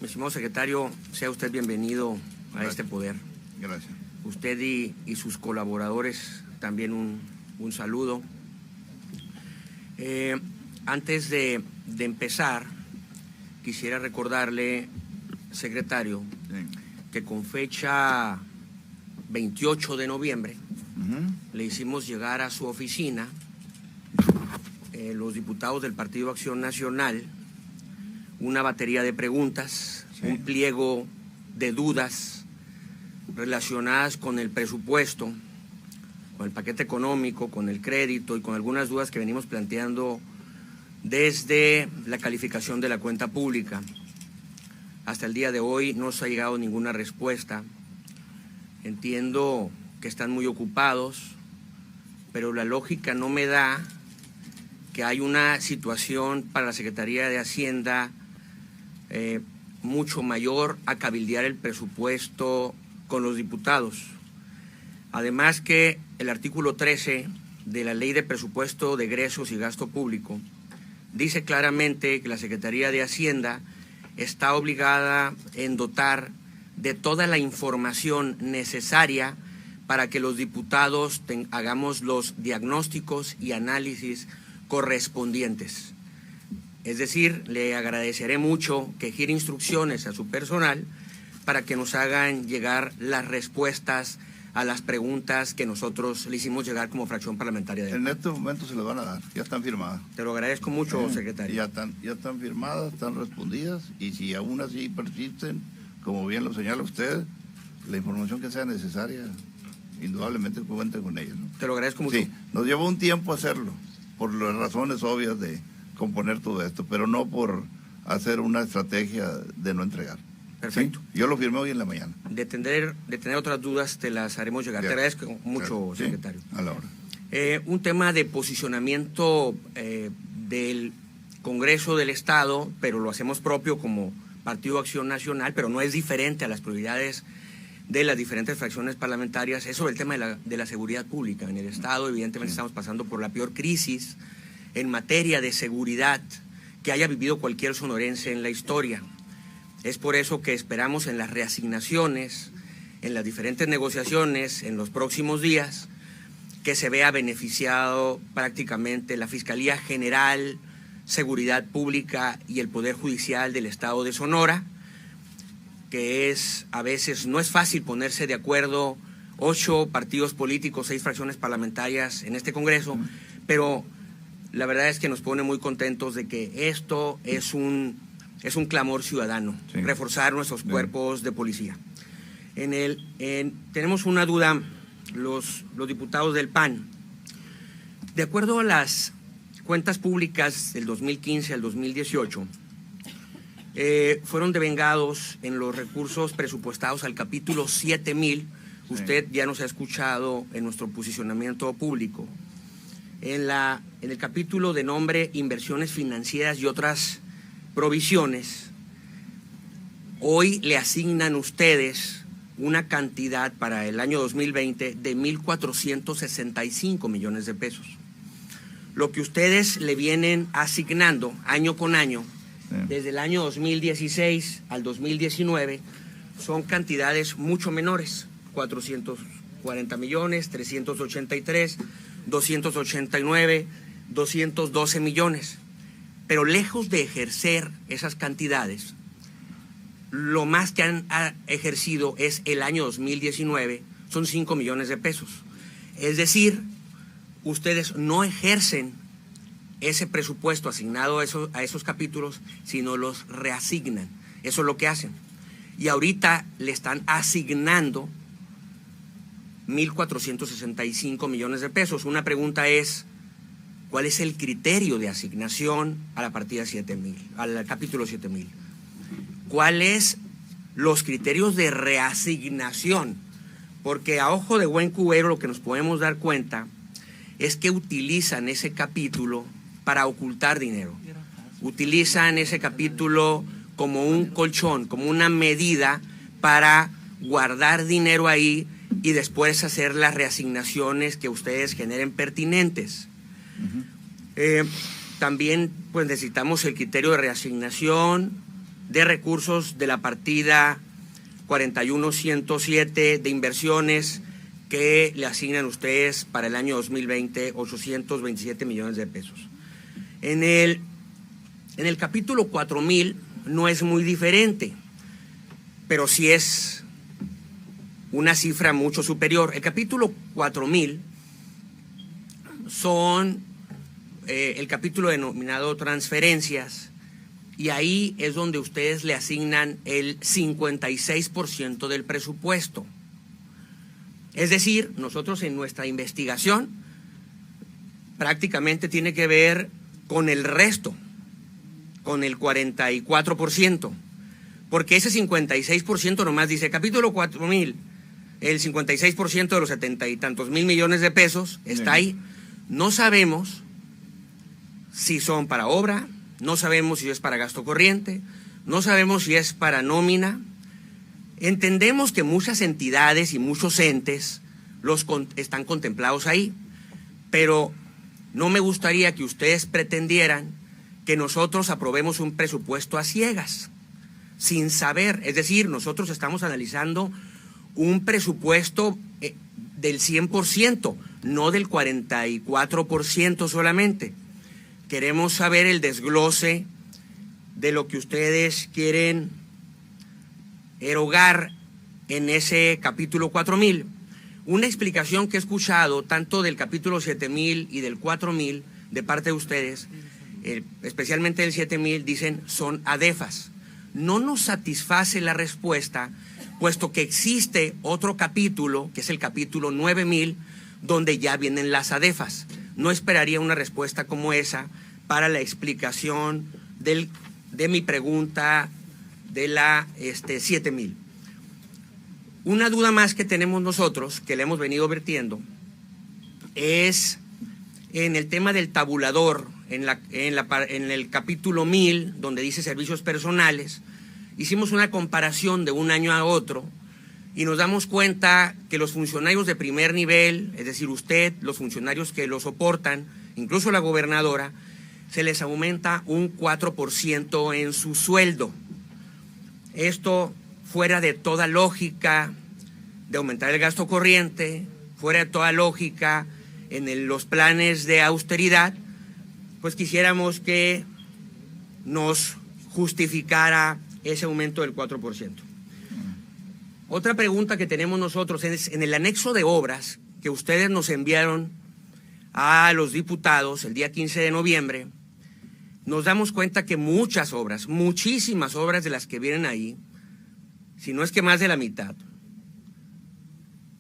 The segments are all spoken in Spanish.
Mi estimado secretario, sea usted bienvenido a este poder. Gracias. Usted y sus colaboradores, también un saludo. Antes de empezar, quisiera recordarle, secretario, que con fecha 28 de noviembre le hicimos llegar a su oficina los diputados del Partido Acción Nacional una batería de preguntas, un pliego de dudas relacionadas con el presupuesto, con el paquete económico, con el crédito y con algunas dudas que venimos planteando desde la calificación de la cuenta pública. Hasta el día de hoy no se ha llegado ninguna respuesta. Entiendo que están muy ocupados, pero la lógica no me da que hay una situación para la Secretaría de Hacienda mucho mayor a cabildear el presupuesto con los diputados. Además que el artículo 13 de la Ley de Presupuesto de Egresos y Gasto Público dice claramente que la Secretaría de Hacienda está obligada en dotar de toda la información necesaria para que los diputados hagamos los diagnósticos y análisis correspondientes. Es decir, le agradeceré mucho que gire instrucciones a su personal para que nos hagan llegar las respuestas a las preguntas que nosotros le hicimos llegar como fracción parlamentaria. En este momento se les van a dar, ya están firmadas. Te lo agradezco mucho, secretario. Ya están firmadas, están respondidas, y si aún así persisten, como bien lo señala usted, la información que sea necesaria, indudablemente cuente con ella, ¿no? Te lo agradezco mucho. Sí, nos llevó un tiempo hacerlo, por las razones obvias de componer todo esto, pero no por hacer una estrategia de no entregar. Perfecto. ¿Sí? Yo lo firmé hoy en la mañana. De tener otras dudas te las haremos llegar. Ya. Te agradezco mucho, Sí, secretario. a la hora. Un tema de posicionamiento del Congreso del Estado, pero lo hacemos propio como Partido Acción Nacional, pero no es diferente a las prioridades de las diferentes fracciones parlamentarias, es sobre el tema de la seguridad pública en el Estado. Evidentemente estamos pasando por la peor crisis en materia de seguridad que haya vivido cualquier sonorense en la historia. Es por eso que esperamos en las reasignaciones, en las diferentes negociaciones, en los próximos días, que se vea beneficiado prácticamente la Fiscalía General, Seguridad Pública y el Poder Judicial del Estado de Sonora, que a veces no es fácil ponerse de acuerdo 8 partidos políticos, 6 fracciones parlamentarias en este Congreso, pero la verdad es que nos pone muy contentos de que esto es un clamor ciudadano, reforzar nuestros cuerpos de policía. Tenemos una duda, los diputados del PAN. De acuerdo a las cuentas públicas del 2015 al 2018, fueron devengados en los recursos presupuestados al capítulo 7000. Usted ya nos ha escuchado en nuestro posicionamiento público. En el capítulo de nombre Inversiones Financieras y otras provisiones, hoy le asignan ustedes una cantidad para el año 2020 de 1.465 millones de pesos. Lo que ustedes le vienen asignando año con año, desde el año 2016 al 2019, son cantidades mucho menores: 440 millones, 383, 289, 212 millones. Pero lejos de ejercer esas cantidades, lo más que han ejercido es el año 2019, son 5 millones de pesos. Es decir, ustedes no ejercen ese presupuesto asignado a esos capítulos, sino los reasignan. Eso es lo que hacen. Y ahorita le están asignando 1.465 millones de pesos. Una pregunta es, ¿cuál es el criterio de asignación a la partida 7000, al capítulo 7000? ¿Cuáles los criterios de reasignación? Porque a ojo de buen cubero lo que nos podemos dar cuenta es que utilizan ese capítulo para ocultar dinero. Utilizan ese capítulo como un colchón, como una medida para guardar dinero ahí y después hacer las reasignaciones que ustedes generen pertinentes. También pues necesitamos el criterio de reasignación de recursos de la partida 41107 de inversiones que le asignan ustedes para el año 2020, 827 millones de pesos. En el capítulo 4000 no es muy diferente, pero sí es una cifra mucho superior. El capítulo 4000 son el capítulo denominado transferencias, y ahí es donde ustedes le asignan el 56% del presupuesto. Es decir, nosotros en nuestra investigación prácticamente tiene que ver con el resto, con el 44%, porque ese 56% nomás dice capítulo 4000, el 56% de los 70 y tantos mil millones de pesos está ahí. No sabemos si son para obra, no sabemos si es para gasto corriente, no sabemos si es para nómina. Entendemos que muchas entidades y muchos entes están contemplados ahí, pero no me gustaría que ustedes pretendieran que nosotros aprobemos un presupuesto a ciegas, sin saber. Es decir, nosotros estamos analizando un presupuesto del 100%, no del 44% solamente. Queremos saber el desglose de lo que ustedes quieren erogar en ese capítulo 4000. Una explicación que he escuchado tanto del capítulo 7000 y del 4000 de parte de ustedes, especialmente del 7000, dicen son ADEFAS. No nos satisface la respuesta, puesto que existe otro capítulo, que es el capítulo 9000, donde ya vienen las ADEFAS. No esperaría una respuesta como esa para la explicación de mi pregunta de la 7000. Una duda más que tenemos nosotros, que le hemos venido vertiendo, es en el tema del tabulador, en el capítulo 1000, donde dice servicios personales. Hicimos una comparación de un año a otro y nos damos cuenta que los funcionarios de primer nivel, es decir, usted, los funcionarios que lo soportan, incluso la gobernadora, se les aumenta un 4% en su sueldo. Esto fuera de toda lógica de aumentar el gasto corriente, fuera de toda lógica en los planes de austeridad, pues quisiéramos que nos justificara ese aumento del 4%. Otra pregunta que tenemos nosotros es en el anexo de obras que ustedes nos enviaron a los diputados el día 15 de noviembre, nos damos cuenta que muchas obras, muchísimas obras de las que vienen ahí, si no es que más de la mitad,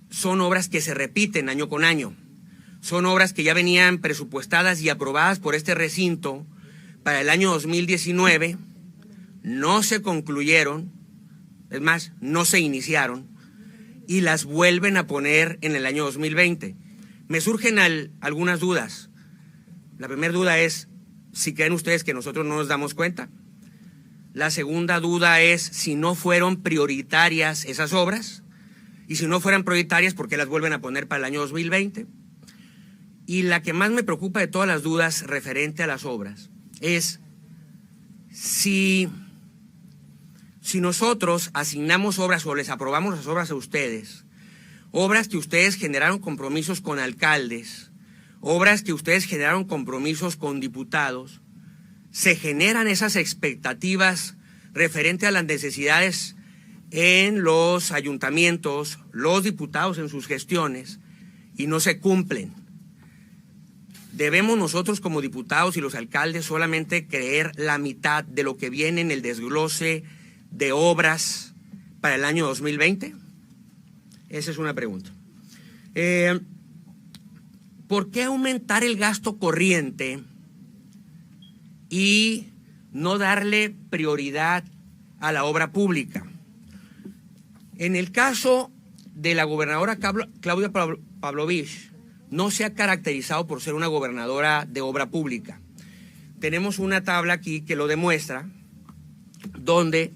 son obras que se repiten año con año. Son obras que ya venían presupuestadas y aprobadas por este recinto para el año 2019, no se concluyeron, es más, no se iniciaron, y las vuelven a poner en el año 2020. Me surgen algunas dudas. La primera duda es si creen ustedes que nosotros no nos damos cuenta. La segunda duda es si no fueron prioritarias esas obras, y si no fueran prioritarias, ¿por qué las vuelven a poner para el año 2020? Y la que más me preocupa de todas las dudas referente a las obras es si nosotros asignamos obras o les aprobamos las obras a ustedes, obras que ustedes generaron compromisos con alcaldes, obras que ustedes generaron compromisos con diputados, se generan esas expectativas referente a las necesidades en los ayuntamientos, los diputados en sus gestiones, y no se cumplen. ¿Debemos nosotros como diputados y los alcaldes solamente creer la mitad de lo que viene en el desglose de obras para el año 2020? Esa es una pregunta. ¿Por qué aumentar el gasto corriente y no darle prioridad a la obra pública? En el caso de la gobernadora Claudia Pavlovich, no se ha caracterizado por ser una gobernadora de obra pública. Tenemos una tabla aquí que lo demuestra, donde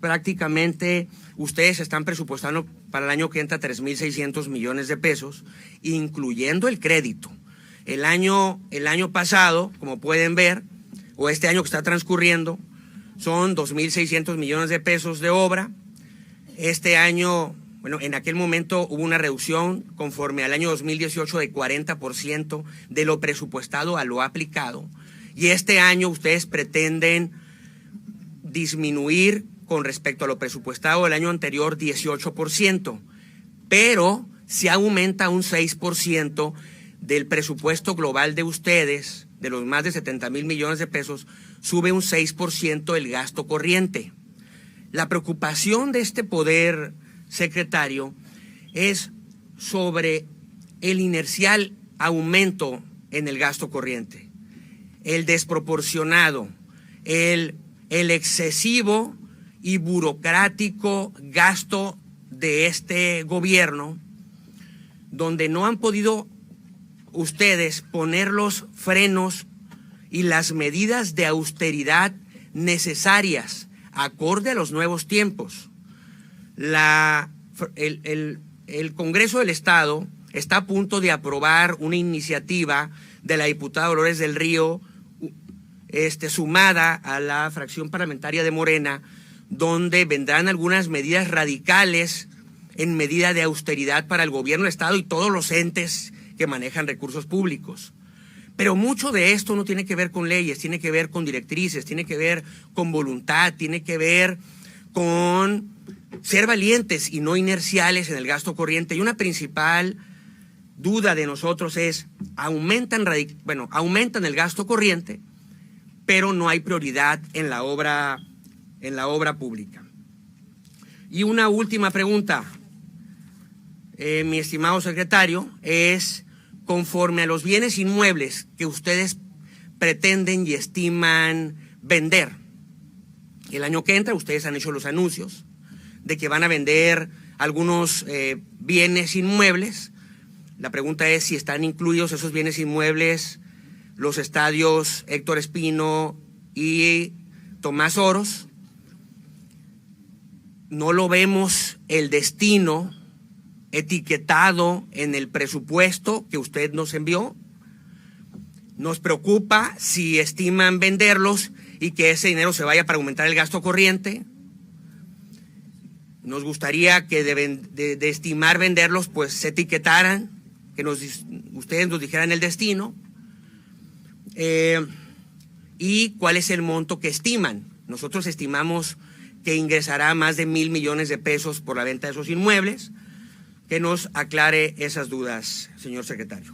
prácticamente ustedes están presupuestando para el año que entra 3.600 millones de pesos, incluyendo el crédito. El año pasado, como pueden ver, o este año que está transcurriendo, son 2.600 millones de pesos de obra. Este año, bueno, en aquel momento hubo una reducción conforme al año 2018 de 40% de lo presupuestado a lo aplicado. Y este año ustedes pretenden disminuir con respecto a lo presupuestado del año anterior 18%, pero se aumenta un 6% del presupuesto global de ustedes, de los más de 70,000 millones de pesos, sube un 6% el gasto corriente. La preocupación de este poder, secretario, es sobre el inercial aumento en el gasto corriente, el desproporcionado, el excesivo y burocrático gasto de este gobierno, donde no han podido ustedes poner los frenos y las medidas de austeridad necesarias acorde a los nuevos tiempos. El Congreso del Estado está a punto de aprobar una iniciativa de la diputada Dolores del Río, sumada a la fracción parlamentaria de Morena, donde vendrán algunas medidas radicales en medida de austeridad para el gobierno del Estado y todos los entes que manejan recursos públicos. Pero mucho de esto no tiene que ver con leyes, tiene que ver con directrices, tiene que ver con voluntad, tiene que ver con ser valientes y no inerciales en el gasto corriente. Y una principal duda de nosotros es, aumentan el gasto corriente, pero no hay prioridad en la obra pública. Y una última pregunta, mi estimado secretario, es conforme a los bienes inmuebles que ustedes pretenden y estiman vender. El año que entra ustedes han hecho los anuncios de que van a vender algunos bienes inmuebles. La pregunta es si están incluidos esos bienes inmuebles los estadios Héctor Espino y Tomás Oros. No lo vemos el destino etiquetado en el presupuesto que usted nos envió. Nos preocupa si estiman venderlos y que ese dinero se vaya para aumentar el gasto corriente. Nos gustaría que de estimar venderlos, pues se etiquetaran, que ustedes nos dijeran el destino y cuál es el monto que estiman. Nosotros estimamos que ingresará más de 1,000 millones de pesos por la venta de esos inmuebles. Que nos aclare esas dudas, señor secretario.